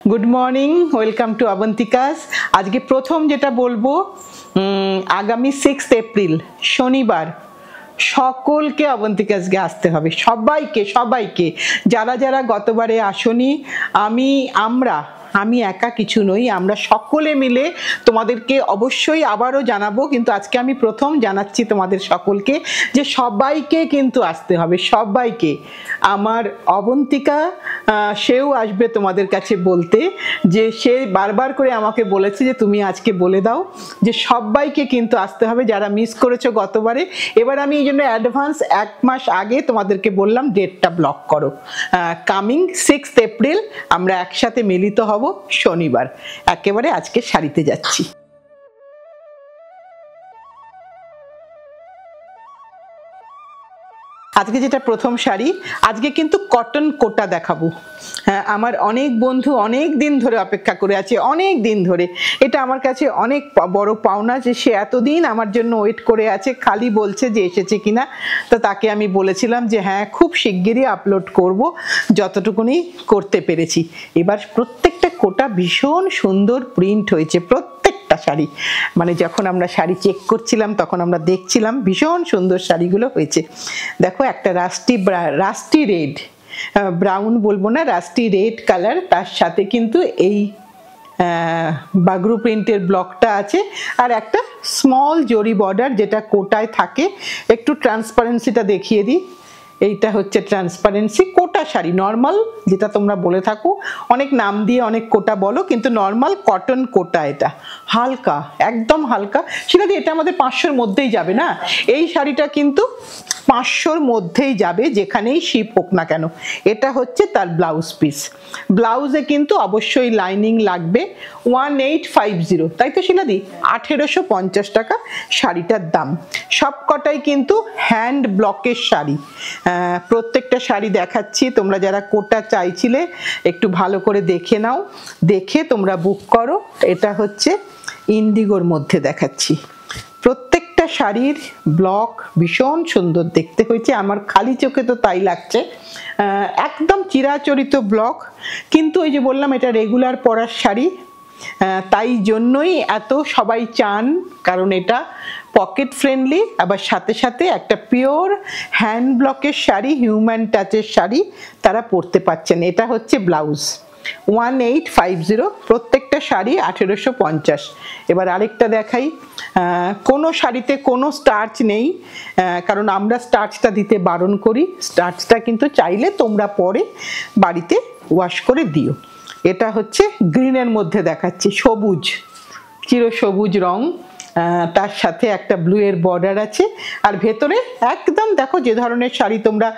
Good morning, welcome to Abantika's. আজকে প্রথম যেটা বলবো, আগামী 6 এপ্রিল শনিবার সকলকে অবন্তিকাসকে আসতে হবে, সবাইকে যারা যারা গতবারে আসনি। আমি একা কিছু নই, আমরা সকলে মিলে তোমাদেরকে অবশ্যই আবারও জানাবো, কিন্তু আজকে আমি প্রথম জানাচ্ছি তোমাদের সকলকে যে সবাইকে কিন্তু আসতে হবে, সবাইকে। আমার অবন্তিকা সেও আসবে তোমাদের কাছে বলতে, যে সে বারবার করে আমাকে বলেছে যে তুমি আজকে বলে দাও যে সবাইকে কিন্তু আসতে হবে যারা মিস করেছো গতবারে। এবার আমি এই জন্য অ্যাডভান্স 1 মাস আগে তোমাদেরকে বললাম ডেটটা ব্লক করো। কামিং 6 এপ্রিল আমরা একসাথে মিলিত হব শনিবার। একেবারে আজকে শাড়িতে যাচ্ছি। আজকে যেটা প্রথম শাড়ি, আজকে কিন্তু কটন কোটা দেখাবো। হ্যাঁ, আমার অনেক বন্ধু অনেক দিন ধরে অপেক্ষা করে আছে, অনেক দিন ধরে। এটা আমার কাছে অনেক বড় পাওনা যে সে এতদিন আমার জন্য ওয়েট করে আছে, খালি বলছে যে এসেছে কিনা। তো তাকে আমি বলেছিলাম যে হ্যাঁ, খুব শিগগিরই আপলোড করব, যতটুকুনি করতে পেরেছি। এবার প্রত্যেকটা কোটা ভীষণ সুন্দর প্রিন্ট হয়েছে, প্রত্যেকটা শাড়ি। মানে যখন আমরা শাড়ি চেক করছিলাম তখন আমরা দেখছিলাম ভীষণ সুন্দর শাড়িগুলো হয়েছে। দেখো, একটা রাস্টি রেড, ব্রাউন বলবো না, রাস্টি রেড কালার, তার সাথে কিন্তু এই বাগরু প্রিন্টের ব্লকটা আছে, আর একটা স্মল জরি বর্ডার যেটা কোটায় থাকে। একটু ট্রান্সপারেন্সিটা দেখিয়ে দিই। এইটা হচ্ছে ট্রান্সপারেন্সি কোটা শাড়ি, নর্মাল যেটা তোমরা বলে থাকো, অনেক নাম দিয়ে অনেক কোটা বলো, কিন্তু নর্মাল কটন কোটা। এটা হালকা, একদম হালকা। সেটা দিয়ে এটা আমাদের 500-র মধ্যেই যাবে না, এই শাড়িটা কিন্তু 500-র মধ্যেই যাবে যেখানেই শিপ হোক না কেন। এটা হচ্ছে তার ব্লাউজ পিস। ব্লাউজে কিন্তু অবশ্যই লাইনিং লাগবে। 1850, তাই তো শিলাদি? 1850 টাকা শাড়িটার দাম। সব কটাই কিন্তু হ্যান্ড ব্লকের শাড়ি। প্রত্যেকটা শাড়ি দেখাচ্ছি, তোমরা যারা কোটা চাইছিলে একটু ভালো করে দেখে নাও, দেখে তোমরা বুক করো। এটা হচ্ছে ইন্ডিগোর মধ্যে দেখাচ্ছি। প্রত্যেকটা শাড়ির ব্লক ভীষণ সুন্দর দেখতে হয়েছে, আমার খালি চোখে তো তাই লাগছে। একদম চিরাচরিত ব্লক, কিন্তু ওই যে বললাম এটা রেগুলার পরার শাড়ি, তাই জন্যই এত সবাই চান, কারণ এটা পকেট ফ্রেন্ডলি, আবার সাথে সাথে একটা পিওর হ্যান্ড ব্লকের শাড়ি, হিউম্যান টাচের শাড়ি তারা পরতে পারছেন। এটা হচ্ছে ব্লাউজ 1850, প্রত্যেকটা শাড়ি 1850। এবার আরেকটা দেখাই। কোনো শাড়িতে কোনো স্টার্চ নেই, কারণ আমরা স্টার্চটা দিতে বারণ করি। স্টার্চটা কিন্তু চাইলে তোমরা পরে বাড়িতে ওয়াশ করে দিও। এটা হচ্ছে গ্রিনের মধ্যে দেখাচ্ছি, সবুজ, চিরসবুজ রং, তার সাথে একটা ব্লু এর বর্ডার আছে। আর ভেতরে একদম দেখো যে ধরনের শাড়ি তোমরা,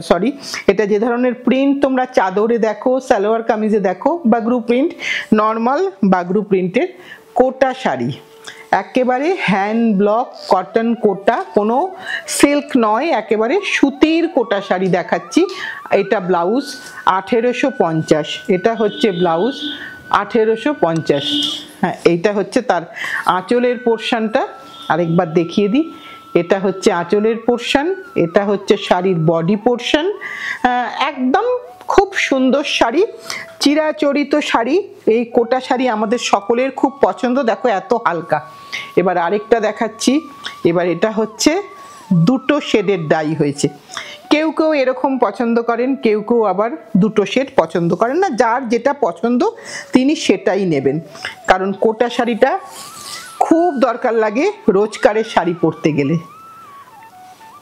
সরি, এটা যে ধরনের প্রিন্ট তোমরা চাদরে দেখো, সালোয়ার কামিজে দেখো, বাগরু প্রিন্ট, নর্মাল বাগরু প্রিন্টের কোটা শাড়ি। একেবারে হ্যান্ড ব্লক কটন কোটা, কোনো সিল্ক নয়, একেবারে সুতির কোটা শাড়ি দেখাচ্ছি। এটা ব্লাউজ 1850, এটা হচ্ছে ব্লাউজ 1850। হ্যাঁ, এইটা হচ্ছে তার আঁচলের পোর্শনটা, আরেকবার দেখিয়ে দিই। এটা হচ্ছে আঁচলের পোর্শন, এটা হচ্ছে শাড়ির বডি পোর্শন। একদম খুব সুন্দর শাড়ি, চিরাচরিত শাড়ি। এই কোটা শাড়ি আমাদের সকলের খুব পছন্দ, দেখো এত হালকা। এবার আরেকটা দেখাচ্ছি। এবার এটা হচ্ছে দুটো শেডের ডাই হয়েছে। কেউ কেউ এরকম পছন্দ করেন, কেউ কেউ আবার দুটো শেড পছন্দ করেন না। যার যেটা পছন্দ তিনি সেটাই নেবেন, কারণ কোটা শাড়িটা খুব দরকার লাগে রোজকারের শাড়ি পরতে গেলে।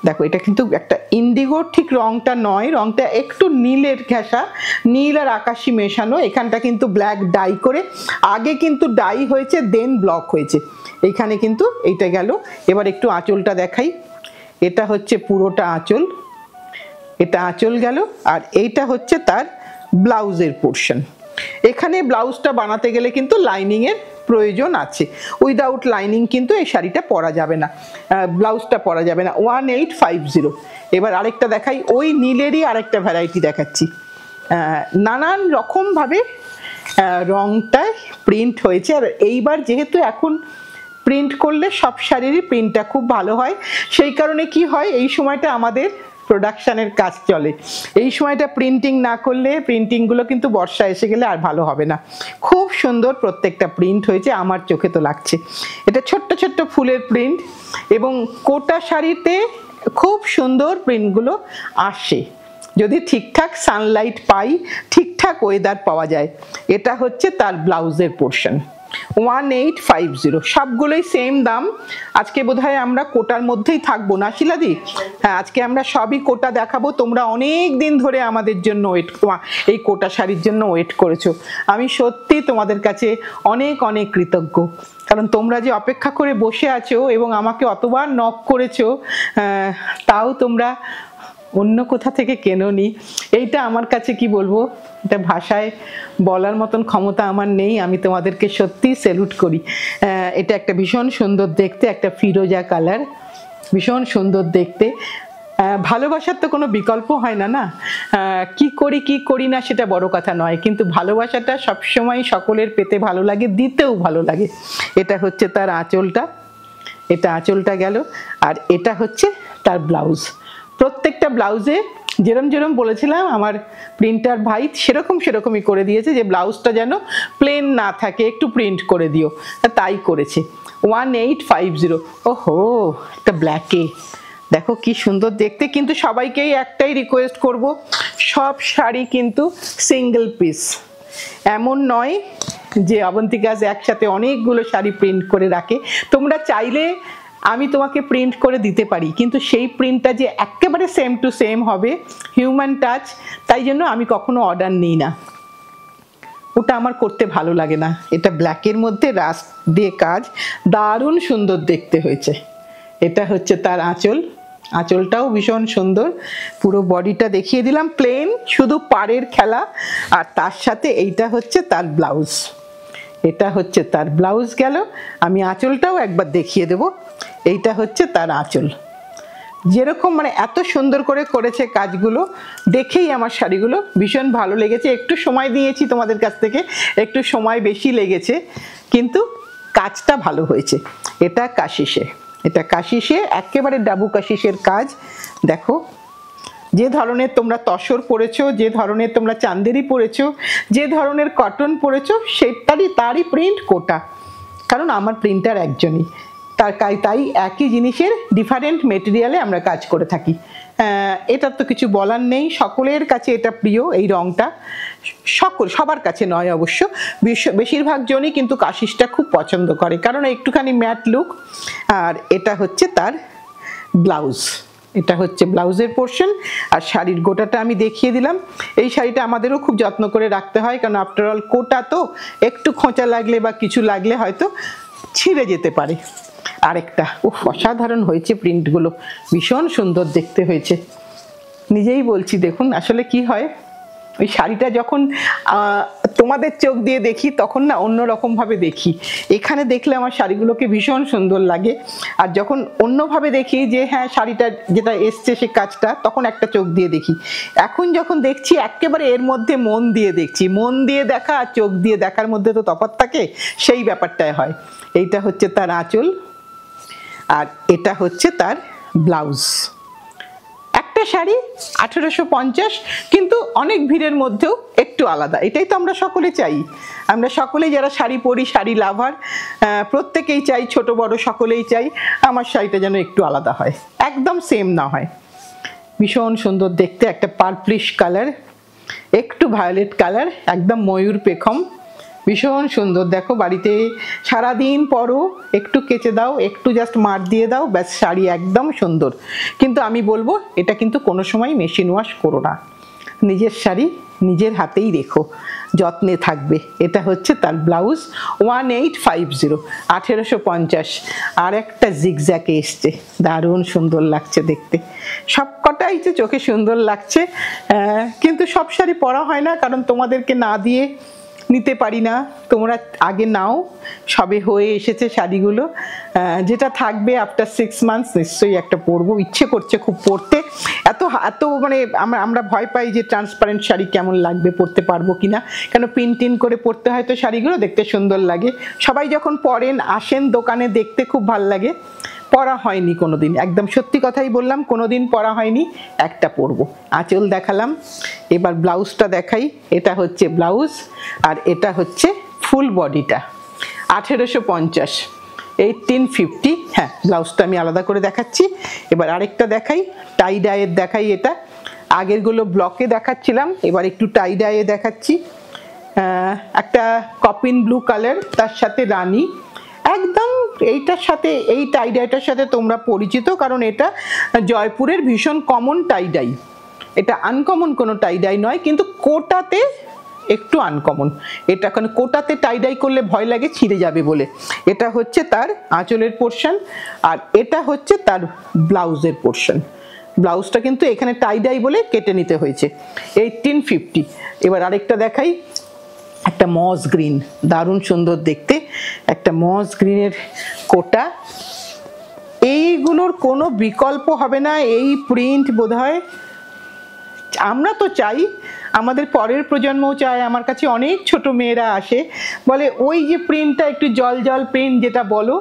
দেখো, এটা কিন্তু একটা ইন্ডিগোর ঠিক রংটা নয়, রংটা একটু নীলের ঘেঁষা, নীল আর আকাশি মেশানো। এখানটা কিন্তু ব্ল্যাক ডাই করে, আগে কিন্তু ডাই হয়েছে দেন ব্লক হয়েছে, এইখানে কিন্তু এইটা গেল। এবার একটু আঁচলটা দেখাই। এটা হচ্ছে পুরোটা আঁচল, এটা আঁচল গেল, আর এইটা হচ্ছে তার ব্লাউজের পোর্শন। এখানে ব্লাউজটা বানাতে গেলে কিন্তু লাইনিং এর প্রয়োজন আছে, উইদাউট লাইনিং কিন্তু এই শাড়িটা পরা যাবে না, ব্লাউজটা পরা যাবে না। 1850। এবার আরেকটা দেখাই, ওই নীলেরই আরেকটা ভ্যারাইটি দেখাচ্ছি। নানান রকমভাবে রংটায় প্রিন্ট হয়েছে। আর এইবার যেহেতু এখন প্রিন্ট করলে সব শাড়িরই প্রিন্টটা খুব ভালো হয়, সেই কারণে কি হয়, এই সময়টা আমাদের প্রোডাকশনের কাজ চলে। এই সময়টা প্রিন্টিং না করলে, প্রিন্টিংগুলো কিন্তু বর্ষা এসে গেলে আর ভালো হবে না। খুব সুন্দর প্রত্যেকটা প্রিন্ট হয়েছে, আমার চোখে তো লাগছে। এটা ছোট্ট ছোট্ট ফুলের প্রিন্ট এবং কোটা শাড়িতে খুব সুন্দর প্রিন্টগুলো আসে যদি ঠিকঠাক সানলাইট পাই, ঠিকঠাক ওয়েদার পাওয়া যায়। এটা হচ্ছে তার ব্লাউজের পোর্শন, 1850। সবগুলোই সেম দাম। আজকে বোধহয় আমরা কোটার মধ্যেই থাকবো না শিলাদি? হ্যাঁ, আজকে আমরা সবই কোটা দেখাবো। তোমরা অনেক দিন ধরে আমাদের জন্য এই কোটা শাড়ির জন্য ওয়েট করেছো। আমি সত্যি তোমাদের কাছে অনেক অনেক কৃতজ্ঞ, কারণ তোমরা যে অপেক্ষা করে বসে আছো এবং আমাকে অতবার নক করেছো, তাও তোমরা অন্য কোথা থেকে কেনোনি। এইটা আমার কাছে কি বলবো, এটা ভাষায় বলার মতন ক্ষমতা আমার নেই। আমি তোমাদেরকে সত্যি স্যালুট করি। এটা একটা ভীষণ সুন্দর দেখতে, একটা ফিরোজা কালার, ভীষণ সুন্দর দেখতে। ভালোবাসার তো কোনো বিকল্প হয় না, না? কি করি কি করি না সেটা বড় কথা নয়, কিন্তু ভালোবাসাটা সবসময় সকলের পেতে ভালো লাগে, দিতেও ভালো লাগে। এটা হচ্ছে তার আঁচলটা, এটা আঁচলটা গেল, আর এটা হচ্ছে তার ব্লাউজ। প্রত্যেকটা ব্লাউজে যেরম যেরম বলেছিলাম আমার প্রিন্টার ভাই সেরকমই করে দিয়েছে, যে ব্লাউজটা যেন প্লেন না থাকে, একটু প্রিন্ট করে দিও, তাই করেছে। 1850। ওহো, একটা ব্ল্যাকে দেখো কি সুন্দর দেখতে। কিন্তু সবাইকেই একটাই রিকোয়েস্ট করব, সব শাড়ি কিন্তু সিঙ্গেল পিস। এমন নয় যে অবন্তিকাজ একসাথে অনেকগুলো শাড়ি প্রিন্ট করে রাখে। তোমরা চাইলে আমি তোমাকে প্রিন্ট করে দিতে পারি, কিন্তু সেই প্রিন্টটা যে একেবারে সেম টু সেম হবে, হিউম্যান টাচ, তাই জন্য আমি কখনো অর্ডার নিই না, ওটা আমার করতে ভালো লাগে না। এটা ব্ল্যাকের মধ্যে রাস্ট দিয়ে কাজ, দারুণ সুন্দর দেখতে হয়েছে। এটা হচ্ছে তার আঁচল, আঁচলটাও ভীষণ সুন্দর। পুরো বডিটা দেখিয়ে দিলাম প্লেন, শুধু পাড়ের খেলা। আর তার সাথে এইটা হচ্ছে তার ব্লাউজ, এটা হচ্ছে তার ব্লাউজ গেল। আমি আঁচলটাও একবার দেখিয়ে দেব। এইটা হচ্ছে তার আঁচল। যেরকম মানে এত সুন্দর করে করেছে কাজগুলো, দেখেই আমার শাড়িগুলো ভীষণ ভালো লেগেছে। একটু সময় দিয়েছি তোমাদের কাছ থেকে, একটু সময় বেশি লেগেছে, কিন্তু কাজটা ভালো হয়েছে। এটা কাশিসে, এটা কাশিসে, একেবারে ডাবু কাশিসের কাজ। দেখো যে ধরনের তোমরা তসর পরেছো, যে ধরনের তোমরা চান্দেরি পরেছো, যে ধরনের কটন পরেছো, তারই প্রিন্ট কোটা, কারণ আমার প্রিন্টার একজনই। তাই একই জিনিসের ডিফারেন্ট মেটেরিয়ালে আমরা কাজ করে থাকি। এটার তো কিছু বলার নেই, সকলের কাছে এটা প্রিয় এই রঙটা। সবার কাছে নয় অবশ্য, বেশিরভাগ জনই কিন্তু কাশিসটা খুব পছন্দ করে, কারণ একটুখানি ম্যাট লুক। আর এটা হচ্ছে তার ব্লাউজ, এটা হচ্ছে ব্লাউজের পোর্শন। আর শাড়ির গোটাটা আমি দেখিয়ে দিলাম। এই শাড়িটা আমাদেরও খুব যত্ন করে রাখতে হয়, কারণ আফটারঅল কোটা তো, একটু খোঁচা লাগলে বা কিছু লাগলে হয়তো ছিঁড়ে যেতে পারে। আরেকটা অসাধারণ হয়েছে, প্রিন্টগুলো ভীষণ সুন্দর দেখতে হয়েছে, নিজেই বলছি। দেখুন আসলে কি হয়, ওই শাড়িটা যখন তোমাদের চোখ দিয়ে দেখি তখন না অন্যরকম ভাবে দেখি। এখানে দেখলে আমার শাড়িগুলোকে ভীষণ সুন্দর লাগে, আর যখন অন্যভাবে দেখি যে হ্যাঁ শাড়িটা যেটা এসছে সে কাজটা, তখন একটা চোখ দিয়ে দেখি। এখন যখন দেখছি একেবারে এর মধ্যে মন দিয়ে দেখছি। মন দিয়ে দেখা আর চোখ দিয়ে দেখার মধ্যে তো তফাৎ থাকে, সেই ব্যাপারটাই হয়। এইটা হচ্ছে তার আঁচল, আর এটা হচ্ছে তার ব্লাউজ। একটা শাড়ি 1850, কিন্তু অনেক ভিড়ের মধ্যেও একটু আলাদা। এটাই তো আমরা সকলে চাই। আমরা সকলেই যারা শাড়ি পরি, শাড়ি লাভার, প্রত্যেকেই চাই, ছোট বড় সকলেই চাই আমার শাড়িটা যেন একটু আলাদা হয়, একদম সেম না হয়। ভীষণ সুন্দর দেখতে, একটা পার্পলিশ কালার, একটু ভায়োলেট কালার, একদম ময়ূর পেখম, ভীষণ সুন্দর। দেখো বাড়িতে সারাদিন পরো, একটু কেচে দাও, একটু জাস্ট মার দিয়ে দাও, ব্যাস শাড়ি একদম সুন্দর। কিন্তু আমি বলবো এটা কিন্তু কোনো সময় মেশিন ওয়াশ করো না, নিজের শাড়ি নিজের হাতেই রেখো, যত্নে থাকবে। এটা হচ্ছে তার ব্লাউজ, 1850, 1850। আর একটা জিগজ্যাকে এসছে, দারুণ সুন্দর লাগছে দেখতে। সবকটাই যে চোখে সুন্দর লাগছে, কিন্তু সব শাড়ি পরা হয় না, কারণ তোমাদেরকে না দিয়ে নিতে পারি না। তোমরা আগে নাও, সবে হয়ে এসেছে শাড়িগুলো। যেটা থাকবে আফটার 6 মান্থস নিশ্চয়ই একটা পরবো, ইচ্ছে করছে খুব পরতে। এত মানে আমরা ভয় পাই যে ট্রান্সপারেন্ট শাড়ি কেমন লাগবে, পরতে পারবো কিনা, কেন পিন করে পরতে হয় তো শাড়িগুলো, দেখতে সুন্দর লাগে। সবাই যখন পরেন, আসেন দোকানে, দেখতে খুব ভাল লাগে। পরা হয়নি কোনোদিন, একদম সত্যি কথাই বললাম, কোনোদিন পরা হয়নি, একটা পরবো। আঁচল দেখালাম, এবার ব্লাউজটা দেখাই। এটা হচ্ছে ব্লাউজ আর এটা হচ্ছে ফুল বডিটা, 1850, 1850। হ্যাঁ, ব্লাউজটা আমি আলাদা করে দেখাচ্ছি। এবার আরেকটা দেখাই, টাই ডাইয়ের দেখাই। এটা আগেরগুলো ব্লকে দেখাচ্ছিলাম, এবার একটু টাই ডাইয়ে দেখাচ্ছি। একটা কপিন ব্লু কালার, তার সাথে রানী, একদম এইটার সাথে, এই টাই ডাইটার সাথে তোমরা পরিচিত, কারণ এটা জয়পুরের ভীষণ কমন টাই ডাই। এটা আনকমন কোনো টাই ডাই নয়, কিন্তু কোটাতে একটু আনকমন এটা, কারণ কোটাতে টাই ডাই করলে ভয় লাগে ছিঁড়ে যাবে বলে। এটা হচ্ছে তার আঁচলের পোর্শন আর এটা হচ্ছে তার ব্লাউজের পোর্শন। ব্লাউজটা কিন্তু এখানে টাই ডাই বলে কেটে নিতে হয়েছে। 1850। এবার আরেকটা দেখাই, একটা মস গ্রিন, দারুণ সুন্দর দেখতে, একটা মস গ্রিনের কোটা। এইগুলোর কোনো বিকল্প হবে না, এই প্রিন্ট বোধহয় আমরা তো চাই, আমাদের পরের প্রজন্মও চায়। আমার কাছে অনেক ছোট মেয়েরা আসে, বলে ওই যে প্রিন্টটা একটু জল জল প্রিন্ট যেটা বলো,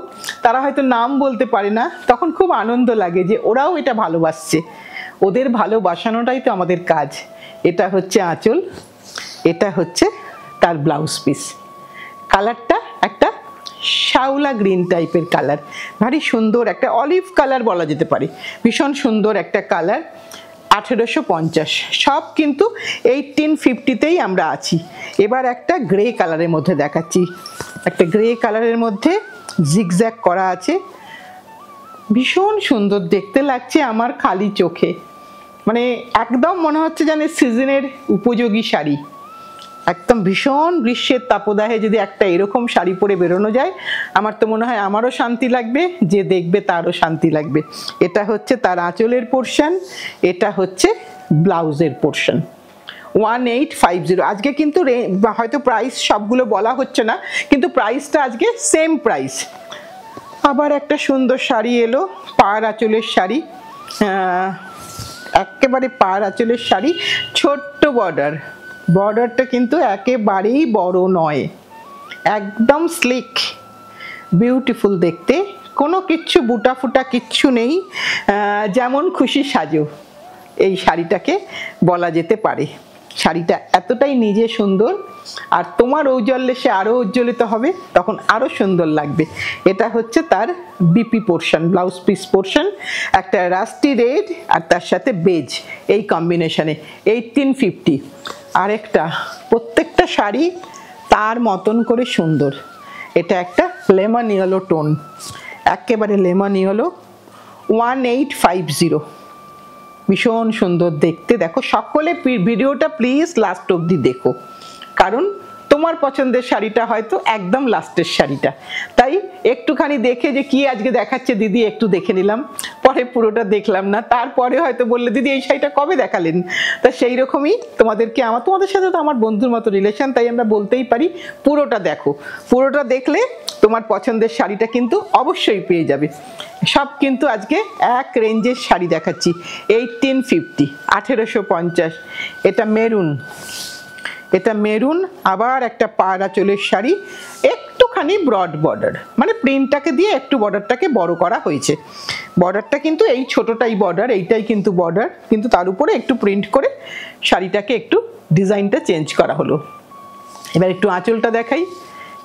তারা হয়তো নাম বলতে পারে না, তখন খুব আনন্দ লাগে যে ওরাও এটা ভালোবাসছে। ওদের ভালোবাসানোটাই তো আমাদের কাজ। এটা হচ্ছে আঁচল, এটা হচ্ছে তার ব্লাউজ পিস। কালারটা একটা শ্যাওলা গ্রিন টাইপের কালার, ভারী সুন্দর, একটা অলিভ কালার বলা যেতে পারে, ভীষণ সুন্দর একটা কালার। 1850, সব কিন্তু 1850তেই আমরা আছি। এবার একটা গ্রে কালারের মধ্যে দেখাচ্ছি, একটা গ্রে কালারের মধ্যে জিগজ্যাগ করা আছে, ভীষণ সুন্দর দেখতে লাগছে আমার খালি চোখে, মানে একদম মনে হচ্ছে যেন সিজনের উপযোগী শাড়ি। একদম ভীষণ গ্রীষ্মের তাপদাহে যদি একটা এরকম শাড়ি পরে বেরোনো যায়, আমার তো মনে হয় আমারও শান্তি লাগবে, যে দেখবে তারও শান্তি লাগবে। এটা হচ্ছে তার আঁচলের পোর্শন, এটা হচ্ছে ব্লাউজের পোর্শন। 1850। আজকে কিন্তু হয়তো প্রাইস সবগুলো বলা হচ্ছে না, কিন্তু প্রাইসটা আজকে সেম প্রাইস। আবার একটা সুন্দর শাড়ি এলো, পাড় আঁচলের শাড়ি, একেবারে পাড় আঁচলের শাড়ি, ছোট্ট বর্ডার, বর্ডারটা কিন্তু একেবারেই বড় নয়, একদম স্লিক, বিউটিফুল দেখতে, কোনো কিচ্ছু বুটা ফুটা কিচ্ছু নেই, যেমন খুশি সাজো এই শাড়িটাকে বলা যেতে পারে। শাড়িটা এতটাই নিজে সুন্দর, আর তোমার ঔজ্জ্বল্যে আরও উজ্জ্বলিত হবে, তখন আরও সুন্দর লাগবে। এটা হচ্ছে তার BP portion, blouse piece portion, একটা রাস্টি রেড আর তার সাথে বেজ, এই কম্বিনেশনে 1850। আরেকটা, প্রত্যেকটা শাড়ি তার মতন করে সুন্দর। এটা একটা লেমন ইয়েলো টোন, একেবারে লেমন ইয়েলো, 1850, ভীষণ সুন্দর দেখতে। দেখো সকলে ভিডিওটা প্লিজ লাস্ট অবধি দেখো, কারণ তোমার পছন্দের শাড়িটা হয়তো একদম লাস্টের শাড়িটা, তাই একটুখানি দেখে যে কি আজকে দেখাচ্ছে দিদি একটু দেখে নিলাম, পরে পুরোটা দেখলাম না, তারপরে হয়তো বললে দিদি এই শাড়িটা কবে দেখালেন। তা সেই রকমই তোমাদেরকে, তোমাদের সাথে তো আমার বন্ধুর মতো রিলেশন, তাই আমরা বলতেই পারি পুরোটা দেখো, পুরোটা দেখলে তোমার পছন্দের শাড়িটা কিন্তু অবশ্যই পেয়ে যাবে। সব কিন্তু আজকে এক রেঞ্জের শাড়ি দেখাচ্ছি। 1850, 1850। এটা মেরুন, এটা মেরুন, আবার একটা পাড় আঁচলের শাড়ি, একটুখানি ব্রড বর্ডার, মানে প্রিন্টটাকে দিয়ে একটু বর্ডারটাকে বড় করা হয়েছে। বর্ডারটা কিন্তু এই ছোটটাই বর্ডার, এইটাই কিন্তু বর্ডার, কিন্তু তার উপরে একটু প্রিন্ট করে শাড়িটাকে একটু ডিজাইনটা চেঞ্জ করা হলো। এবার একটু আঁচলটা দেখাই,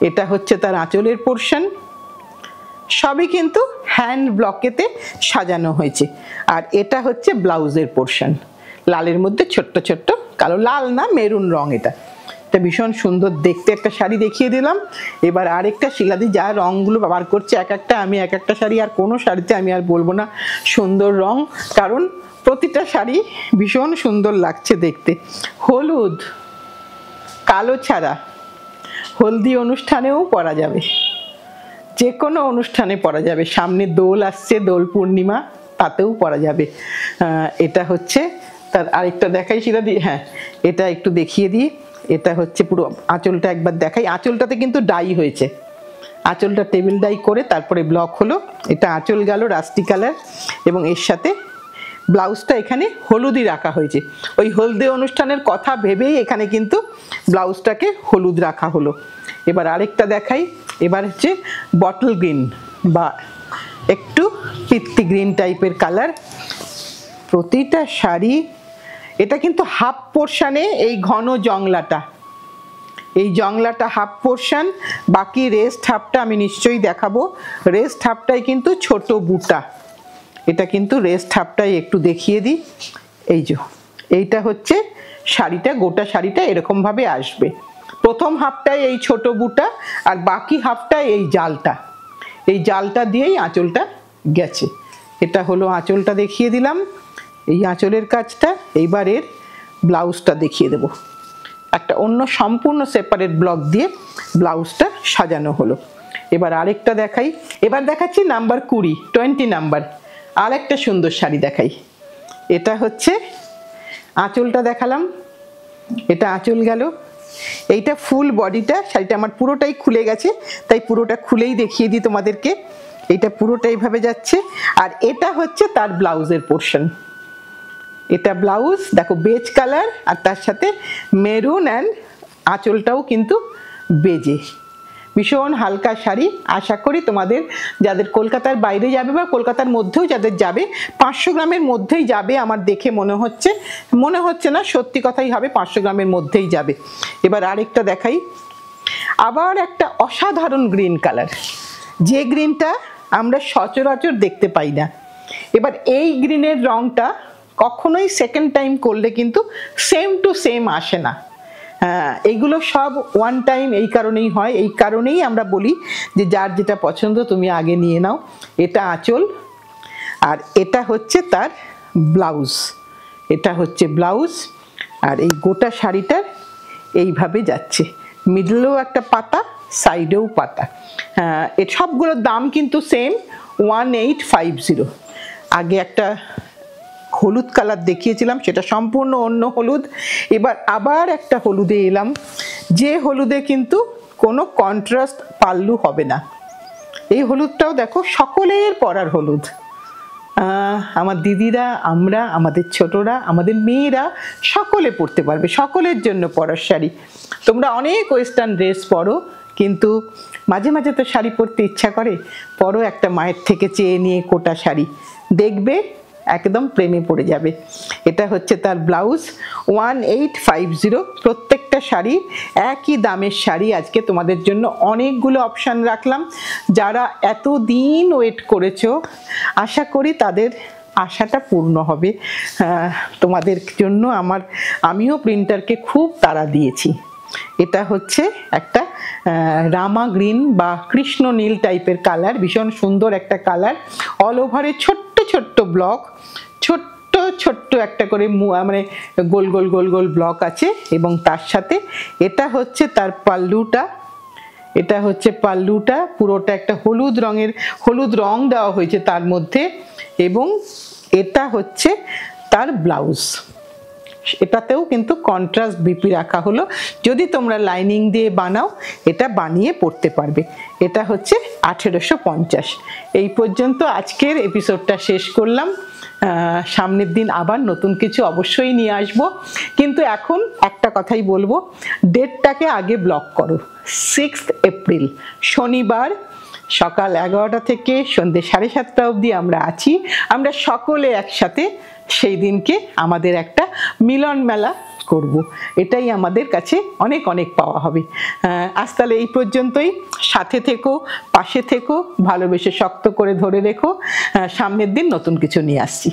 এটা হচ্ছে তার আঁচলের পোর্শন, সবই কিন্তু হ্যান্ড ব্লকেতে সাজানো হয়েছে। আর এটা হচ্ছে ব্লাউজের পোর্শন, লালের মধ্যে ছোট্ট ছোট্ট কালো, লাল না মেরুন রং, এটা ভীষণ সুন্দর দেখতে একটা শাড়ি দেখিয়ে দিলাম। এবার আরেকটা, শিলাদি যা রঙগুলো ব্যবহার করছে এক একটা, আমি এক একটা শাড়ি আর কোনো শাড়িতে আমি আর বলবো না সুন্দর রং, কারণ প্রতিটা শাড়ি ভীষণ সুন্দর লাগছে দেখতে। হলুদ, কালো ছাড়া হলদি অনুষ্ঠানেও পরা যাবে, যে কোনো অনুষ্ঠানে পরা যাবে, সামনে দোল আসছে, দোল পূর্ণিমা, তাতেও পরা যাবে। এটা হচ্ছে তার আরেকটা দেখাই শিলাদি, হ্যাঁ এটা একটু দেখিয়ে দিই। এটা হচ্ছে পুরো আঁচলটা একবার দেখাই, আঁচলটাতে কিন্তু ডাই হয়েছে, আঁচলটা টেবিল ডাই করে তারপরে ব্লক হলো। এটা আঁচল গেল রাস্টি কালার, এবং এর সাথে ব্লাউজটা এখানে হলুদই রাখা হয়েছে, ওই হলদি অনুষ্ঠানের কথা ভেবেই এখানে কিন্তু ব্লাউজটাকে হলুদ রাখা হলো। এবার আরেকটা দেখাই, এবার হচ্ছে বটল গ্রিন বা একটু পিত্তি গ্রিন টাইপের কালার। প্রতিটা শাড়ি, এটা কিন্তু হাফ পোর্শনে এই ঘন জংলাটা, এই জংলাটা হাফ পোর্শন, বাকি রেস্ট হাফটা আমি নিশ্চয়ই দেখাবো। রেস্ট হাফটাই কিন্তু ছোট বুটা, এটা কিন্তু রেস্ট হাফটাই একটু দেখিয়ে দিই। এই যে এইটা হচ্ছে শাড়িটা, গোটা শাড়িটা এরকম ভাবে আসবে। প্রথম হাফটায় এই ছোট বুটা আর বাকি হাফটায় এই জালটা, এই জালটা দিয়েই আঁচলটা গেছে। এটা হলো আঁচলটা দেখিয়ে দিলাম, এই আঁচলের কাজটা। এইবার এর ব্লাউজটা দেখিয়ে দেব, একটা অন্য সম্পূর্ণ সেপারেট ব্লক দিয়ে ব্লাউজটা সাজানো হলো। এবার আরেকটা দেখাই, এবার দেখাচ্ছি নাম্বার 20 নাম্বার, আর একটা সুন্দর শাড়ি দেখাই। এটা হচ্ছে আঁচলটা দেখালাম, এটা আঁচল গেল। এইটা ফুল বডিটা, শাড়িটা আমার পুরোটাই খুলে গেছে, তাই পুরোটা খুলেই দেখিয়ে দিই তোমাদেরকে। এটা পুরোটা এইভাবে যাচ্ছে, আর এটা হচ্ছে তার ব্লাউজের পোর্শন। এটা ব্লাউজ দেখো বেজ কালার, আর তার সাথে মেরুন অ্যান্ড আঁচলটাও কিন্তু বেজে, ভীষণ হালকা শাড়ি। আশা করি তোমাদের যাদের কলকাতার বাইরে যাবে বা কলকাতার মধ্যেও যাদের যাবে, 500 গ্রামের মধ্যেই যাবে আমার দেখে মনে হচ্ছে না, সত্যি কথাই হবে, 500 গ্রামের মধ্যেই যাবে। এবার আরেকটা দেখাই, আবার একটা অসাধারণ গ্রিন কালার, যে গ্রিনটা আমরা সচরাচর দেখতে পাই না। এবার এই গ্রিনের রংটা কখনোই সেকেন্ড টাইম করলে কিন্তু সেম টু সেম আসে না। এইগুলো সব ওয়ান টাইম এই কারণেই হয়, এই কারণেই আমরা বলি যে যার যেটা পছন্দ তুমি আগে নিয়ে নাও। এটা আঁচল, আর এটা হচ্ছে তার ব্লাউজ, এটা হচ্ছে ব্লাউজ। আর এই গোটা শাড়িটার এইভাবে যাচ্ছে, মিডলেও একটা পাতা, সাইডেও পাতা। এ সবগুলোর দাম কিন্তু সেম 1850। আগে একটা হলুদ কালার দেখিয়েছিলাম, সেটা সম্পূর্ণ অন্য হলুদ। এবার আবার একটা হলুদে এলাম, যে হলুদে কিন্তু কোনো কন্ট্রাস্ট পাল্লু হবে না। এই হলুদটাও দেখো সকলের পরার হলুদ, আমার দিদিরা, আমরা, আমাদের ছোটরা, আমাদের মেয়েরা সকলে পরতে পারবে, সকলের জন্য পরার শাড়ি। তোমরা অনেক ওয়েস্টার্ন ড্রেস পরো, কিন্তু মাঝে মাঝে তো শাড়ি পরতে ইচ্ছা করে, পরো একটা মায়ের থেকে চেয়ে নিয়ে কোটা শাড়ি, দেখবে একদম প্রেমে পড়ে যাবে। এটা হচ্ছে তার ব্লাউজ, 1850। প্রত্যেকটা শাড়ি একই দামের শাড়ি। আজকে তোমাদের জন্য অনেকগুলো অপশান রাখলাম। যারা এতদিন ওয়েট করেছো, আশা করি তাদের আশাটা পূর্ণ হবে। তোমাদের জন্য আমিও প্রিন্টারকে খুব তাড়া দিয়েছি। এটা হচ্ছে একটা রামা গ্রিন বা কৃষ্ণ নীল টাইপের কালার, ভীষণ সুন্দর একটা কালার। অল ওভারে ছোট্ট ছোট্ট ব্লক, ছোট্ট ছোট্ট একটা করে মানে গোল গোল গোল গোল ব্লক আছে। এবং তার সাথে এটা হচ্ছে তার পাল্লুটা, এটা হচ্ছে পাল্লুটা, পুরোটা একটা হলুদ রঙের, হলুদ রং দেওয়া হয়েছে তার মধ্যে। এবং এটা হচ্ছে তার ব্লাউজ, এটাতেও কিন্তু কন্ট্রাস্ট বিপি রাখা হলো। যদি তোমরা লাইনিং দিয়ে বানাও, এটা বানিয়ে পড়তে পারবে। এটা হচ্ছে 1850। এই পর্যন্ত আজকের এপিসোডটা শেষ করলাম। সামনের দিন আবার নতুন কিছু অবশ্যই নিয়ে আসবো, কিন্তু এখন একটা কথাই বলবো, ডেটটাকে আগে ব্লক করো। 6 এপ্রিল শনিবার সকাল 11টা থেকে সন্ধ্যে 7:30 অবধি আমরা আছি। আমরা সকলে একসাথে সেই দিনকে আমাদের একটা মিলন মেলা করব, এটাই আমাদের কাছে অনেক অনেক পাওয়া হবে। আজ তাহলে এই পর্যন্তই। সাথে থেকো, পাশে থেকো, ভালোবেসে শক্ত করে ধরে রেখো। সামনের দিন নতুন কিছু নিয়ে আসছি।